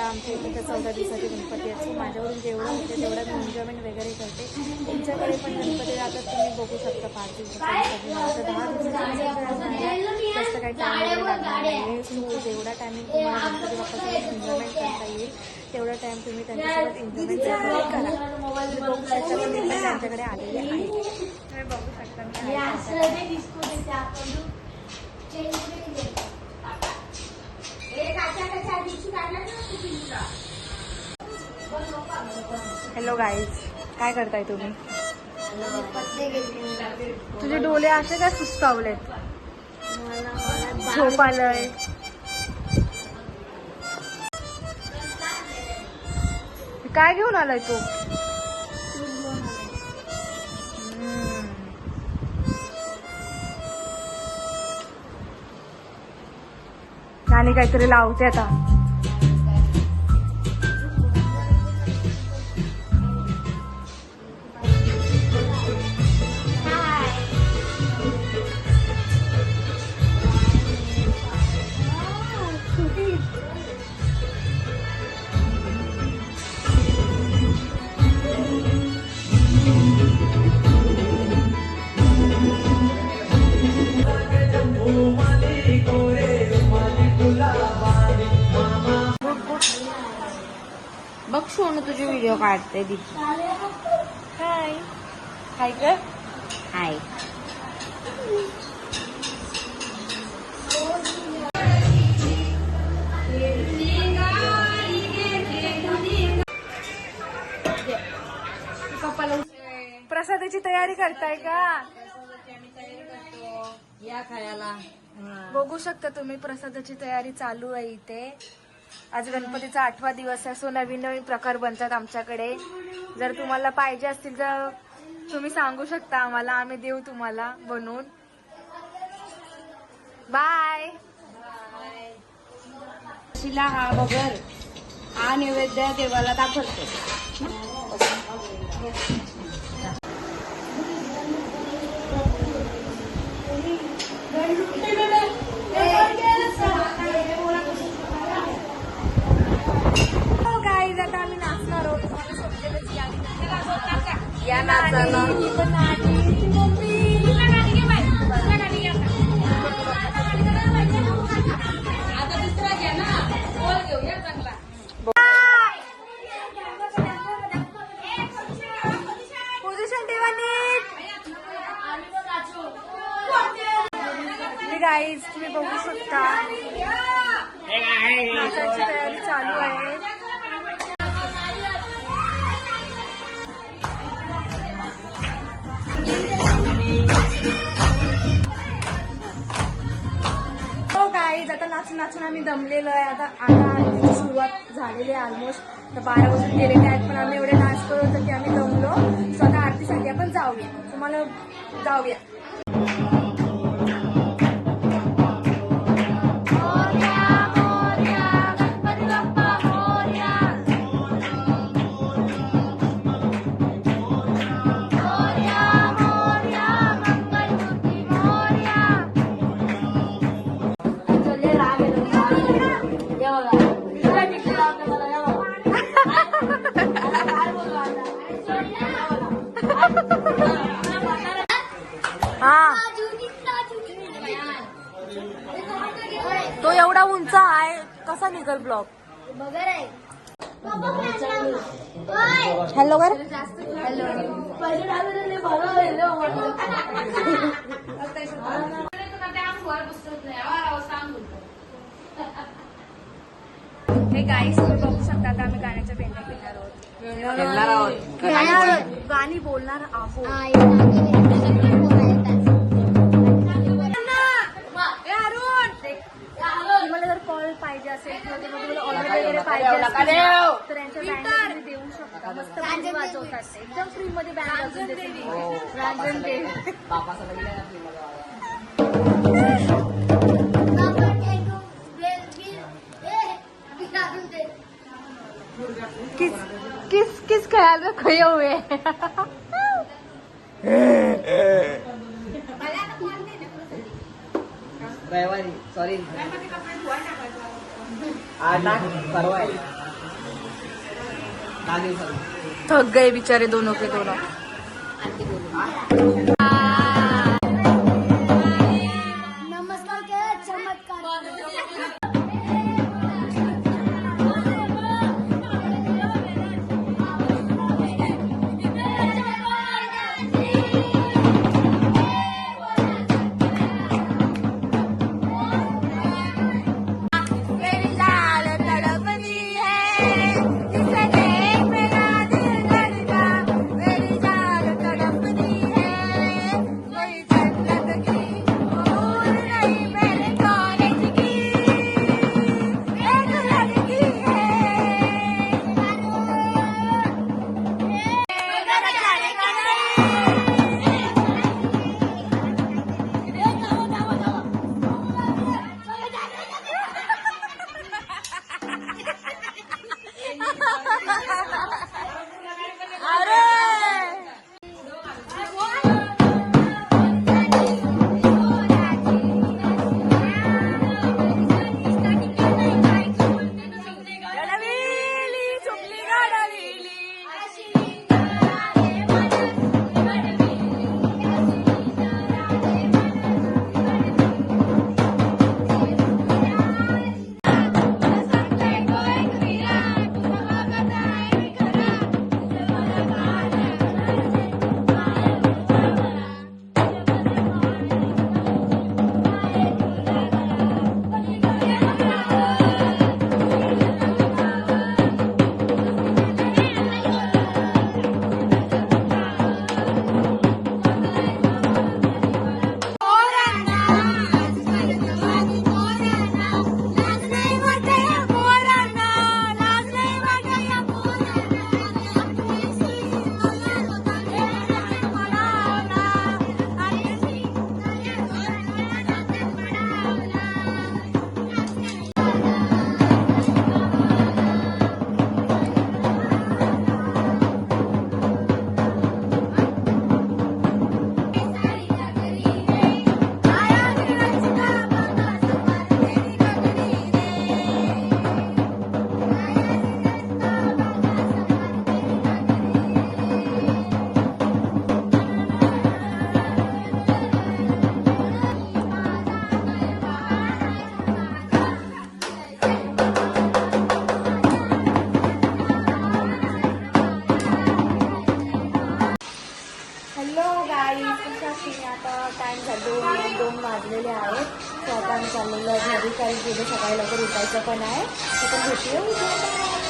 आमच्या इथे तर 14 दिवसाचे गणपती आहेत. सो माझ्यावरून जेवढं होते तेवढं मी एन्जॉयमेंट वगैरे करते. तुमच्याकडे पण गणपती राहतात, तुम्ही बघू शकता 5 दिवसाचा 10 दिवसाचा जास्त काही टाईम वगैरे लागणार नाही. सो जेवढा टायमिंग तुम्हाला गणपती बाप्पासोबत एन्जॉयमेंट करता येईल तेवढा टाईम तुम्ही त्यांच्यासोबत एन्जॉयमेंट करा. तुम्ही बघू शकता की मी पण त्यांच्याकडे आलेले आहे. तुम्ही बघू शकता मी हॅलो गाईज, काय करताय तुम्ही? तुझे डोळे असे काय सुस्तावलेत? झोप आलंय. काय घेऊन आलाय तू? नानी काहीतरी लावते आता. बघ सोनू तुझे व्हिडिओ काढते दी. हाय हाय ग. हाय. प्रसादाची तयारी करताय का? या खायला. बघू शकता तुम्ही प्रसादाची तयारी चालू आहे इथे. आज गणपतीचा 8वा दिवस आहे. सो नवीन नवीन प्रकार बनतात आमच्याकडे. जर तुम्हाला पाहिजे असतील तर तुम्ही सांगू शकता आम्हाला, आम्ही देऊ तुम्हाला बनवून. बाय. शिला हा बगर हा नैवेद्य देवाला दाखवतो. गाईज, आता आम्ही नाचणार आहोत. या नाचाला. पोझिशन ठेवा नीट. गाईज तुम्ही बघू शकता नाचाची तयारी चालू आहे. हो गाईज, आता नाचून नाचून आम्ही दमलेलो आहे. आता आरतीची सुरुवात झालेली आहे ऑलमोस्ट. तर 12 वाजून गेलेले आहेत, पण आम्ही एवढे नाच करत होतो की आम्ही दमलो. सो आता आरतीसाठी आपण जाऊया. तुम्हाला जाऊया. हा, तो एवढा उंच आहे, कसा निघल ब्लॉग? हॅलो कर. हे गाईस तुम्ही बघू शकता का आम्ही गाण्याच्या पेंड्या खेळणार आहोत. गाणी बोलणार आहोत. तुम्हाला जर कॉल पाहिजे असेल किंवा तुम्हाला ऑर्डर वगैरे पाहिजे असेल तर यांच्या बँड तुम्ही देऊ शकता. मस्त गाणी वाजवतात ते. एकदम फ्री मध्ये बँड वाजवून देते. रांजण ते किस किस ख्याल में खोए हुए. रविवारी सॉरी आज परवा आहे. थक गए बिचारे दोनों के दोनों. नमस्कार के चमत्कार. टाइम झाला 2 वाजलेले आहेत. तर आता आम्ही चाललेलो आहे घरी, कारण पुढे सकाळी लवकर उठायचं पण आहे. तर भेटूया उद्या.